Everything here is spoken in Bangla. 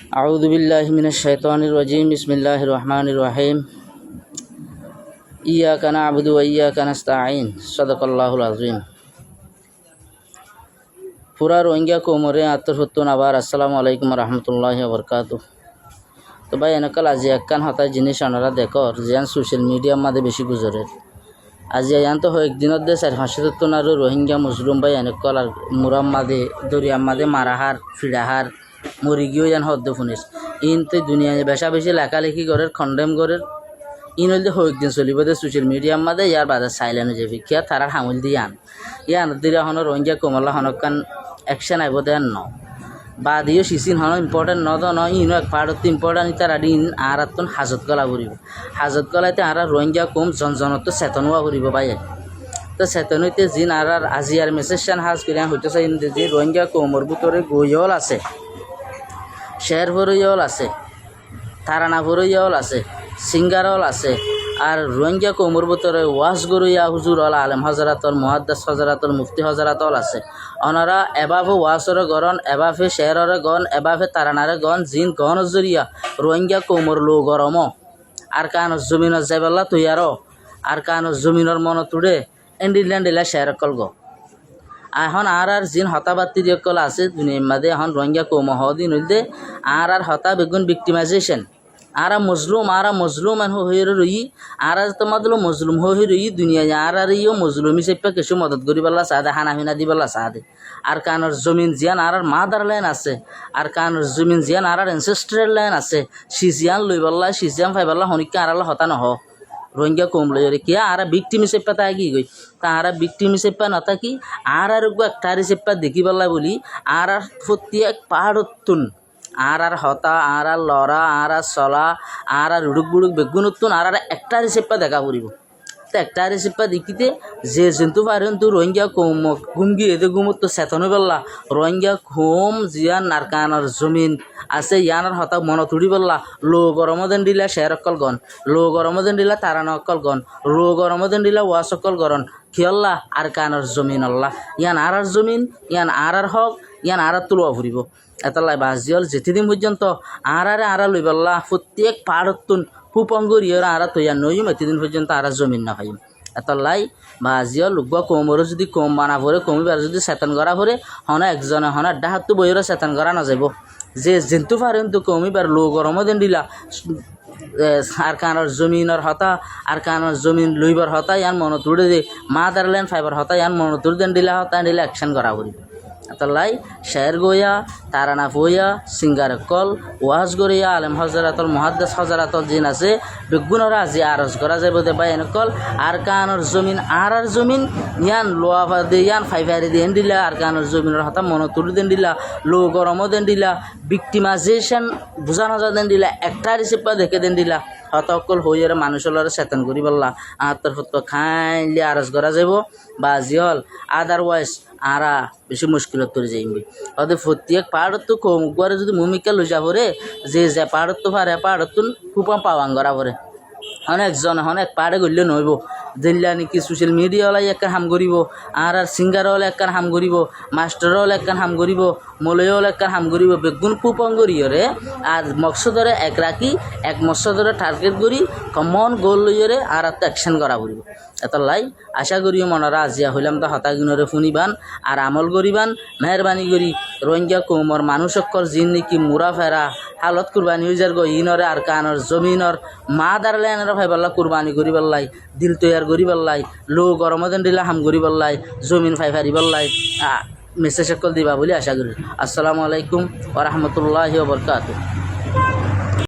أعوذ بالله من الشيطان الرجيم بسم الله الرحمن الرحيم إياك نعبد وإياك نستعين صدق الله العظيم পুরা রোহিঙ্গা কোমরে আত্মসত্তন আবার আসসালামু আলাইকুম রহমতুল্লাহি ওবরকাতুহ। তো ভাই এনেকাল আজি একখান হতায় জিনিস আনারা দেখর যেন সোশ্যাল মিডিয়ার মাঝে বেশি গুজরের আজি ইয়ান তো একদিনত দে 4-5 আর রোহিঙ্গা মুসলিম ভাই এনেকাল আর মুরাম মাঝে দরিয়ার মাঝে মারাহার ফিরাহার মরি গিয়েও যেন হদ্দ শুনিস ইন তো দুনিয়ায় বেশা বেশি লেখালেখি করের খন্ডেম করের ইন হইলে একদিন চলিব দে সোশ্যাল মিডিয়ার মাঝে ইয়ার বাজার সাইলেন্ট হয়ে যাবি কিয়া তারার হামুল দিয়ে ইয়ান দিলে হন রোহিঙ্গা কমলা হনকান অ্যাকশন আইব দেন ন বা দিও সিসিন হন ইম্পর্টেন্ট ন ইনো এক পার্ট ইম্পর্টেন্ট তার দিন আর আত্মন হাজত গলা করিব হাজত গলাইতে আর রোহিঙ্গা কম জনজনত চেতন হওয়া করিব ভাই তো চেতন হইতে জিন আর আজি আর মেসেজ হাজ করে হইতে চাই যে রোহিঙ্গা কমর ভিতরে গৈল আছে শের ভরইয়াল আছে তারানা ভরইয়াল আছে সিঙ্গারল আছে আর রোহিঙ্গা কমর ভিতরে ওয়াজ গরুইয়া হুজুর আল আলম হজরাতল মুহাদ্দাস হজরাতল মুফতি হজরাতল আছে অনারা এবাফে ওয়াসরে গরন এবাফে শেহরে গন এবাফে তারানারে গন জিন গন জরিয়া রোহিঙ্গা কমর লো গরম আর কান জমিনের যাইবাল্লা তৈয়ার আর কান জমিনের মন তুড়ে এন্ডিল্যান্ডিলা শেহর কলগ এখন আর জিন হতাবাত্তি দিয়কল আছে দুনিয়ার মাঝে এখন রোহিঙ্গা কম হদিন হইলে আর হতা বেগুন ভিক্টিমাইজেশন আর মজলুম হয়ে রই আর তোমাদের মজলুম হয়ে রই দুনিয়ায় আর ইও মজলুমি চেপা কিছু মদত করি পাল্লা চাঁদে হানা হিনা দি পাল্লা চাঁদে আর কানোর জমিন জিয়ান আর মাদার লাইন আছে আর কানোর জমিন জিয়ান আর এনসেস্ট্রাল লাইন আছে সিজিয়ান লই পাল্লা সিজিয়ান ফাই পাল্লা হনিকা আর হতা নহ রোহিঙ্গা কম লই কিয়া আর ভিক্টিমি চেপা তা কি গই তারা ভিক্টিমি চেপা নাথাকি আর একটারি চেপা দেখি পাল্লা বলি আর প্রত্যেক পাহাড়তুন আর হতা আর লড়া আর চলা আর রুড়ুক বুড়ুক বেগুনতুন আর একটারি চেপা দেখা পড়ব তো একটারি চেপা দেখিতে যে জন্তু পারেন তো রোহিঙ্গা কম গুমগি এদের গুমত তো চেতনো পেল্লা রোহিঙ্গা ঘুম জিয়ান নারকানোর জমিন আছে ইয়ানার হতা মন তুড়ি পেল্লা লো গরম দেন দিলা শেরকল গন লো গরম দেন দিলা তারানকল গন লো গরম দেন দিলা ওয়াসকল গরন খিয়ল্লা আর কানোর জমিন আল্লাহ ইয়ান আর জমিন ইয়ান আর হক ইয়ান আর তুলোয়া ফুরিব এতলাই বাজিয়ল যেদিন পর্যন্ত আর লই পাল্লা প্রত্যেক পাহাড়তুন ফুপঙ্গুরিয়র আর তৈয়া নইম এতদিন পর্যন্ত আর জমিন না পাইম এতলাই বাজিয়ল লুগুয়া কমরও যদি কম বানা ভরে কমিবার যদি চেতন করা ভরে হনা একজনে হনা ডাহাতু বইয়েরও চেতন করা না যাব যে জেন্তু পারেন তো কমিবার লো গরম দেন দিলা আর কানোর জমিনের হতা আর কানোর জমিন লইবার হতা ইয়ান মন তুড়ে দে মাদারল্যান্ড ফাইবার হতা ইয়ান মন তুড়ে দেন দিলা হতা দিলে অ্যাকশন করা করিব আতাল্লাই শের গইয়া তারানা ফইয়া সিঙ্গার কল ওয়াজ গরিয়া আলম হজরাতল মুহাদ্দাস হজরাতল জিন আছে বেগুনরা আজি আরজ করা যাবে দে বাই এনকল আর কানোর জমিন আর জমিন ইয়ান লোয়া দে ইয়ান ফাইভারি দেন দিলা আর কানোর জমিনের হতা মন তুলি দেন দিলা লো গরম দেন দিলা ভিক্টিমাইজেশন বুঝানো যা দেন দিলা একটা রিসিপা দেখে দেন দিলা হতকল হইয়ার মানুষের চেতন করি বললা আত্মর ফত খাইলে আরজ করা যাব বা জিহল আদারওয়াইজ আরা বেশি মুশকিলত তৈরি যাইবি ওদের প্রত্যেক পাহাড়ত কম গুয়ারে যদি ভূমিকা লই যাব রে যে পাহাড়ত পারে পাহাড়তুন কুপা পাওয়াং করা পরে অনেকজন অনেক পাহাড়ে গড়লে নইব দিল্লা নাকি সোশ্যাল মিডিয়াওয়ালাই একখান হাম করিব আর সিঙ্গারওয়ালা একখান হাম করিব মাস্টারওয়ালা একখান হাম করিব মলয়ওয়ালা একখান হাম করিব বেগুন কুপং করিয়রে আর মকসদরে এক রাখি এক মকসদরে টার্গেট করি কমন গোল লইয়রে আর অ্যাকশন করা পড়িব এত লাই আশা করিও মনরা আজিয়া হইলাম তা হতাগুণরে শুনিবান আর আমল করিবান মেহরবানি করি রোহিঙ্গা কৌমর মানুষকর জিন নাকি মুরা ফেরা হালত কুরবানি হয়ে যার গো ইনরে আর কানর জমিনর মা দারলেনর ভাইবাল্লা কুরবানি করি পাল্লাই দিল তৈয়ার করি পাল্লাই লো গরম দেন দিলা হাম করি পাল্লাই জমিন ফাইফারি পাল্লাই মেসেজ সকল দিবা বলে আশা করি। আসসালামু আলাইকুম ওয়া রাহমাতুল্লাহি ওয়া বারাকাতুহু।